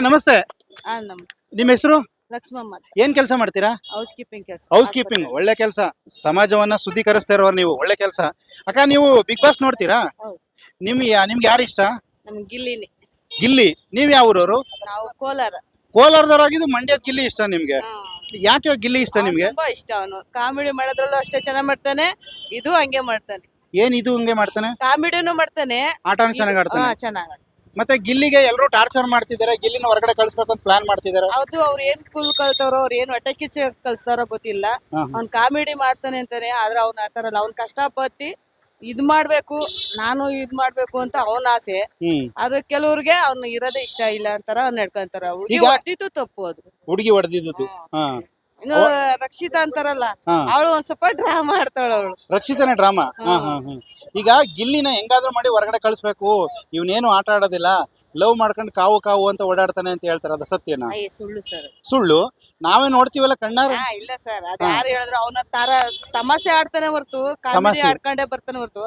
ನಮಸ್ತೆ. ನಿಮ್ಮ ಹೆಸರು? ಲಕ್ಷ್ಮಮ್ಮ ಏನ್ ಕೆಲಸ ಮಾಡ್ತೀರಾ? ಹೌಸ್ ಕೀಪಿಂಗ್ ಕೆಲಸ. House keeping. ಒಳ್ಳೆ ಕೆಲಸ. ಸಮಾಜವನ್ನ ಶುದ್ಧೀಕರಿಸ್ತಾ ಇರೋರು ನೀವು. ಒಳ್ಳೆ ಕೆಲಸ. ಅಕ್ಕ, ನೀವು ಬಿಗ್ ಬಾಸ್ ನೋಡ್ತೀರಾ? ಹೌದು. ನಿಮ್ಗೆ ಯಾರು ಇಷ್ಟ? ನಮ್ಗೆ ಗಿಲ್ಲಿನಿ. ಗಿಲ್ಲಿ. ನೀವ್ ಯಾವ ಊರವರು? ನಾವು ಕೋಲಾರ. ಕೋಲಾರದವರಾಗಿದ್ದು ಮಂಡ್ಯದ ಗಿಲ್ಲಿ ಇಷ್ಟ ನಿಮ್ಗೆ? ಯಾಕೆ ಗಿಲ್ಲಿ ಇಷ್ಟ ನಿಮ್ಗೆ? ತುಂಬಾ ಇಷ್ಟ ಅವನು. ಕಾಮಿಡಿ ಮಾಡೋದ್ರಲ್ಲೂ ಅಷ್ಟೇ ಚೆನ್ನಾಗ್ ಮಾಡ್ತಾನೆ, ಇದು ಹಂಗೆ ಮಾಡ್ತಾನೆ. ಏನ್ ಇದು ಹಂಗೆ ಮಾಡ್ತಾನೆ? ಕಾಮಿಡಿನೂ ಮಾಡ್ತಾನೆ, ಆಟನೂ ಚೆನ್ನಾಗ್ ಆಡ್ತಾನೆ. ಚೆನ್ನಾಗ್. ಮತ್ತೆ ಗಿಲ್ಲಿಗೆ ಎಲ್ಲರೂ ಟಾರ್ಚರ್ ಮಾಡ್ತಿದ್ದಾರೆ, ಗಿಲ್ಲಿನ ಹೊರಗಡೆ ಕಳಿಸ್ಬೇಕು ಅಂತ ಪ್ಲಾನ್ ಮಾಡ್ತಿದ್ದಾರೆ. ಅದು ಅವ್ರು ಏನ್ ಕುಲ್ ಕಲ್ತಾರೋ, ಅವ್ರು ಏನ್ ಹೊಟ್ಟೆ ಕಿಚ್ಚ ಕಲ್ಸ್ತಾರೋ ಗೊತ್ತಿಲ್ಲ. ಅವ್ನ್ ಕಾಮಿಡಿ ಮಾಡ್ತಾನೆ ಅಂತಾನೆ, ಆದ್ರೆ ಅವ್ನ ಆತರ ಅಲ್ಲ. ಅವ್ನ್ ಕಷ್ಟಪಟ್ಟು ಇದ್ ಮಾಡ್ಬೇಕು, ನಾನು ಇದ್ ಮಾಡ್ಬೇಕು ಅಂತ ಅವನ ಆಸೆ. ಆದ್ರೆ ಕೆಲವ್ರಿಗೆ ಅವ್ನ ಇರೋದೇ ಇಷ್ಟ ಇಲ್ಲ ಅಂತಾರ ನಡ್ಕೊಂತಾರ. ಹುಡುಗಿ ಹೊಡೆದಿದ್ದು ತಪ್ಪು, ಅದು ಹುಡುಗಿ ಹೊಡೆದಿದ್ದು. ಇನ್ನು ರಕ್ಷಿತಾ ಅಂತಾರಲ್ಲ, ಅವಳು ಒಂದ್ ಸ್ವಲ್ಪ ಡ್ರಾಮಾ ಆಡ್ತಾಳ. ಅವಳು ರಕ್ಷಿತಾನೇ ಡ್ರಾಮಾ. ಈಗ ಗಿಲ್ಲಿನ ಹೆಂಗಾದ್ರೂ ಮಾಡಿ ಹೊರಗಡೆ ಕಳಿಸ್ಬೇಕು, ಇವನೇನು ಆಟ ಆಡೋದಿಲ್ಲ, ಲವ್ ಮಾಡ್ಕೊಂಡು ಕಾವು ಕಾವು ಅಂತ ಓಡಾಡ್ತಾನೆ ಅಂತ ಹೇಳ್ತಾರೆ. ಅದು ಸತ್ಯನಾ? ಸುಳ್ಳು ಸರ್. ಸುಳ್ಳು. ನಾವೇ ನೋಡ್ತೀವಲ್ಲ ಕಣ್ಣಾರ. ಇಲ್ಲ ಸರ್, ಅದ್ ಯಾರು ಹೇಳಿದ್ರು ಅವನ ತರ ತಮಾಷೆ ಆಡ್ತಾನೆ ಹೊರ್ತು, ಕಾಮಿಡಿ ಆಡ್ಕೊಂಡೇ ಬರ್ತಾನೆ ಹೊರ್ತು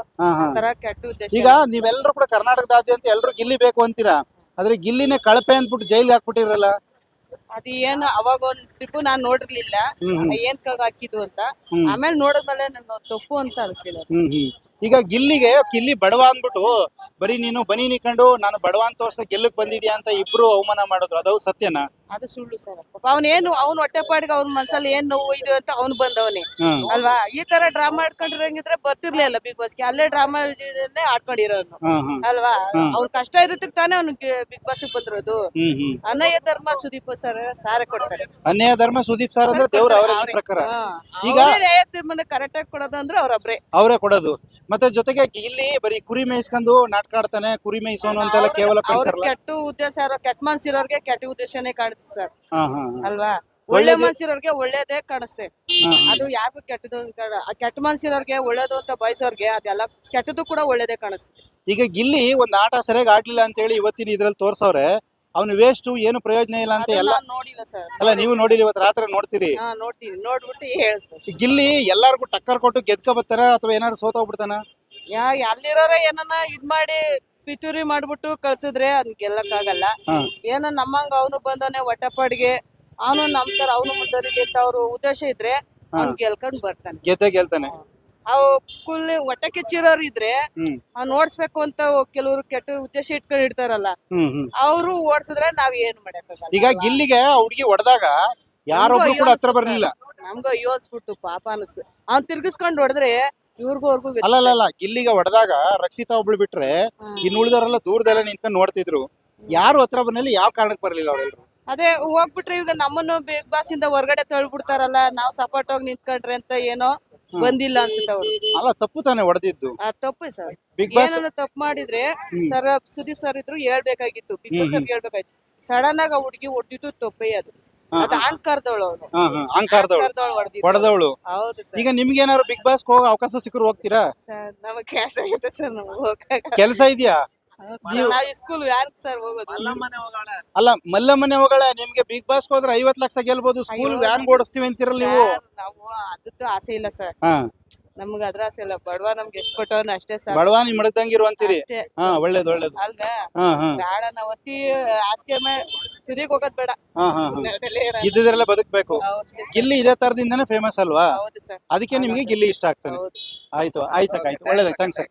ತರ ಕೆಟ್ಟ ಉದ್ದೇಶ. ಈಗ ನೀವೆಲ್ಲರೂ ಕೂಡ ಕರ್ನಾಟಕದಾದ್ಯಂತ ಎಲ್ರು ಗಿಲ್ಲಿ ಬೇಕು ಅಂತೀರಾ, ಆದ್ರೆ ಗಿಲ್ಲಿನೇ ಕಳಪೆ ಅಂದ್ಬಿಟ್ಟು ಜೈಲ್ಗೆ ಹಾಕ್ಬಿಟ್ಟಿರಲ್ಲ. ಅದು ಏನು ಅವಾಗ ಒಂದ್ ಟ್ರಿಪ್ ನಾನ್ ನೋಡಿರ್ಲಿಲ್ಲ, ಏನ್ ಹಾಕಿದ್ದು ಅಂತ. ಆಮೇಲೆ ನೋಡಿದ್ಮೇಲೆ ನನ್ ತಪ್ಪು ಅಂತ ಅನಿಸಿಲ್ಲ. ಈಗ ಗಿಲ್ಲಿ ಬಡವ ಅಂದ್ಬಿಟ್ಟು ಬರೀ ನೀನು ಬನಿ ನಿಕೊಂಡು ನಾನು ಬಡವ ಅಂತ ತೋರ್ಸ ಗೆಲ್ಲಕ್ ಬಂದಿದ್ಯಾ ಅಂತ ಇಬ್ರು ಅವಮಾನ ಮಾಡಿದ್ರು. ಅದು ಸತ್ಯನಾ? ಅದು ಸುಳ್ಳು ಸರ್. ಅವನೇನು ಅವ್ನ ಹೊಟ್ಟೆಪಾಡಿಗೆ ಅವ್ನ ಮನ್ಸಲ್ಲಿ ಏನ್ ನೋವು ಇದು ಅಂತ ಅವ್ನು ಬಂದವನೇ ಅಲ್ವಾ. ಈ ತರ ಡ್ರಾಮಾ ಆಡ್ಕೊಂಡಿರಂಗಿದ್ರೆ ಬರ್ತಿರ್ಲಿಲ್ಲ ಬಿಗ್ ಬಾಸ್ಗೆ. ಅಲ್ಲೇ ಡ್ರಾಮಾ ಆಡ್ಕೊಂಡಿರೋನು ಅಲ್ವಾ. ಅವ್ನ ಕಷ್ಟ ಇರತ್ತಕ್ ತಾನೇ ಅವ್ನಿಗೆ ಬಿಗ್ ಬಾಸ್ ಬಂದಿರೋದು. ಅನ್ಯಾಯ ಧರ್ಮ ಸುದೀಪ್ ಸರ್ ಸಾರೆ ಕೊಡ್ತಾರೆ. ಅನ್ಯಾಯ ಧರ್ಮ ಸುದೀಪ್ ಸರ್ ಅಂದ್ರೆ ದೇವ್ರ ಅವರ ಪ್ರಕಾರ. ಈಗ ನ್ಯಾಯ ತೀರ್ಮಾನ ಕರೆಕ್ಟ್ ಆಗಿ ಕೊಡೋದು ಅಂದ್ರೆ ಅವರೇ ಕೊಡೋದು. ಮತ್ತೆ ಜೊತೆಗೆ ಇಲ್ಲಿ ಬರೀ ಕುರಿ ಮೇಯಿಸ್ಕೊಂಡು ನಾಟಕ ಆಡ್ತಾನೆ, ಕುರಿ ಮೇಯಿಸೋನು ಅಂತೆಲ್ಲ ಕೇವಲ ಕೆಟ್ಟ ಉದ್ದೇಶ ಇರೋ, ಕೆಟ್ಟ ಮನ್ಸಿರೋರ್ಗೆ ಕೆಟ್ಟ ಉದ್ದೇಶನೇ ಕಾಣಿಸುತ್ತೆ ಸರ್ ಅಲ್ವಾ. ಒಳ್ಳೆ ಮನ್ಸಿರೋರ್ಗೆ ಒಳ್ಳೇದೇ ಕಾಣಿಸ್ತೆ. ಅದು ಯಾರಿಗೂ ಕೆಟ್ಟದು. ಕೆಟ್ಟ ಮನ್ಸಿರೋರ್ಗೆ ಒಳ್ಳೇದು ಅಂತ ಬಯಸೋರ್ಗೆ ಅದೆಲ್ಲ ಕೆಟ್ಟದ್ದು ಕೂಡ ಒಳ್ಳೇದೇ ಕಾಣಿಸ್ತೆ. ಈಗ ಗಿಲ್ಲಿ ಒಂದ್ ಆಟ ಸರಿಯಾಗಿ ಆಡ್ಲಿಲ್ಲ ಅಂತ ಹೇಳಿ ಇವತ್ತಿನ ಇದ್ರಲ್ಲಿ ತೋರ್ಸವ್ರೆ. ಅವ್ನು ವೇಸ್ಟ್, ಏನು ಪ್ರಯೋಜನ ಇಲ್ಲ ಅಂತ ಎಲ್ಲ. ನೋಡಿಲ್ಲ ಸರ್. ಅಲ್ಲ, ನೀವು ನೋಡಿಲ್ಲ, ಇವತ್ತು ರಾತ್ರಿ ನೋಡ್ತೀರಿ. ನೋಡ್ತೀನಿ, ನೋಡ್ಬಿಟ್ಟು ಹೇಳ್ತೀನಿ. ಗಿಲ್ಲಿ ಎಲ್ಲಾರ್ಗು ಟಕ್ಕರ್ ಕೊಟ್ಟು ಗೆದ್ಕೊ ಬರ್ತಾರ ಅಥವಾ ಏನಾದ್ರು ಸೋತೋಗ್ಬಿಡ್ತಾನ? ಅಲ್ಲಿರೋರೆ ಏನನ್ನ ಇದ್ ಮಾಡಿ ಪಿತೂರಿ ಮಾಡ್ಬಿಟ್ಟು ಕಳ್ಸಿದ್ರೆ ಅದ್ ಗೆಲ್ಲಕ್ಕಾಗಲ್ಲ. ಏನೋ ನಮ್ಮಂಗ ಅವನು ಬಂದವನೆ ಹೊಟ್ಟೆಪಾಡಿಗೆ, ಅವನು ನಮ್ ತರ ಅವನು ಮುಂದರಿಲಿ ಅಂತ ಅವ್ರ ಉದ್ದೇಶ ಇದ್ರೆ ಅವ್ನ್ ಗೆಲ್ಕೊಂಡ್ ಬರ್ತಾನೆ, ಗೆಲ್ತಾನೆ. ಅವು ಫುಲ್ ಹೊಟ್ಟೆ ಕಿಚ್ಚಿರೋರು ಇದ್ರೆ ಓಡಿಸ್ಬೇಕು ಅಂತ ಕೆಲವರು ಕೆಟ್ಟ ಉದ್ದೇಶ ಇಟ್ಕೊಂಡು ಇಡ್ತಾರಲ್ಲ, ಅವರು ಓಡಿಸಿದ್ರೆ ನಾವ್ ಏನ್ ಮಾಡಕ್ಕಾಗಲ್ಲ. ಈಗ ಗಿಲ್ಲಿಗೆ ಹುಡುಗಿ ಹೊಡೆದಾಗ ಯಾರೊಬ್ರು ಕೂಡ ಹತ್ರ ಬರ್ಲಿಲ್ಲ. ನಮ್ಗೂ ಯೋಚಿಸ್ಬಿಟ್ಟು ಪಾಪ ಅನಿಸ್ತು. ಅವ್ನ್ ತಿರ್ಗಿಸ್ಕೊಂಡ್ ಹೊಡೆದ್ರೆ ಇವ್ರಿಗೂ ಅಲ್ಲ, ಗಿಲ್ಲಿಗೆ ಹೊಡೆದಾಗ ರಕ್ಷಿತಾ ಒಬ್ಳು ಬಿಟ್ರೆ ಇನ್ನು ಉಳಿದವರೆಲ್ಲ ದೂರದೆಲ್ಲ ನಿಂತ್ಕೊಂಡು ನೋಡ್ತಿದ್ರು. ಯಾರು ಹತ್ರ ಬಂದಲ್ಲಿ ಯಾವ ಕಾರಣಕ್ಕೆ ಬರ್ಲಿಲ್ಲ ಅವರೆಲ್ಲರೂ. ಅದೇ ಹೋಗ್ಬಿಟ್ರೆ ಈಗ ನಮ್ಮನ್ನು ಬಿಗ್ ಬಾಸ್ ಇಂದ ಹೊರಗಡೆ ತಳ್ಬಿಡ್ತಾರಲ್ಲ, ನಾವ್ ಸಪೋರ್ಟ್ ಹೋಗಿ ನಿಂತ್ಕೊಂಡ್ರೆ ಅಂತ ಏನೋ ಬಂದಿಲ್ಲ ಅನ್ಸುತ್ತೆ ಅವ್ರು. ಅಲ್ಲ, ತಪ್ಪು ತಾನೇ ಹೊಡೆದಿದ್ದು. ತಪ್ಪು ಸರ್. ಬಿಗ್ ಬಾಸ್ ಏನನ್ನ ತಪ್ಪು ಮಾಡಿದ್ರೆ ಸರ್ ಸುದೀಪ್ ಸರ್ ಇದ್ರು ಹೇಳ್ಬೇಕಾಗಿತ್ತು, ಬಿಗ್ ಬಾಸ್ ಅವ್ರಿಗೆ ಹೇಳ್ಬೇಕಾಯ್ತು. ಸಡನ್ ಆಗಿ ಹುಡುಗಿ ಹೊಟ್ಟಿದ್ದು ತಪ್ಪೇ. ಅದು ಅಹಂಕಾರದವಳು, ಹೊಡೆದವಳು. ಹೌದು ಸರ್. ಈಗ ನಿಮ್ಗೆ ಏನಾದ್ರು ಬಿಗ್ ಬಾಸ್ ಹೋಗೋ ಅವಕಾಶ ಸಿಕ್ಕರು ಹೋಗ್ತೀರಾ? ಸರ್ ನಮಗ್ ಕೆಲಸ ಐತೆ ಸರ್, ಕೆಲಸ ಇದೆಯಾ? ಸ್ಕೂಲ್ ವ್ಯಾನ್ ಸರ್ ಹೋಗೋದು. ಅಲ್ಲ, ಮಲ್ಲಮ್ಮನೆ ಹೋಗಳೆ. ನಿಮ್ಗೆ ಬಿಗ್ ಬಾಸ್ ಹೋದ್ರೆ 50 ಲಕ್ಷ ಗೆಲ್ಬಹುದು, ಸ್ಕೂಲ್ ವ್ಯಾನ್ ಓಡಿಸ್ತೀವಿ ಅಂತಿರಲ್ಲ ನೀವು. ನಾವು ಅದದ್ದು ಆಸೆ ಇಲ್ಲ ಸರ್. ನಮ್ಗ ಅದ್ರ ಆಸೆ ಇಲ್ಲ. ಬಡವ ನಮ್ಗೆ ಎಷ್ಟು ಕೊಟ್ಟವನ ಅಷ್ಟೇ ಸರ್. ಬಡವ ನಿಮ್ ಮಡಗ್ದಂಗಿರುವಂತೀರಿ. ಒಳ್ಳೇದು ಅಲ್ಗ ಬೇಡ. ನಾವ್ ಅತಿ ಆಸ್ತಿ ತುದಿಗ್ ಹೋಗೋದ್ ಬೇಡ, ಇದ್ದಿದ್ರೆಲ್ಲ ಬದುಕ್ಬೇಕು. ಗಿಲ್ಲಿ ಇದೇ ತರದಿಂದಾನೇ ಫೇಮಸ್ ಅಲ್ವಾ, ಹೌದು ಸರ್. ಅದಕ್ಕೆ ನಿಮ್ಗೆ ಗಿಲ್ಲಿ ಇಷ್ಟ ಆಗ್ತಾನೆ. ಆಯ್ತು, ಒಳ್ಳೇದಾಯ್ತು, ಥ್ಯಾಂಕ್ಸ್.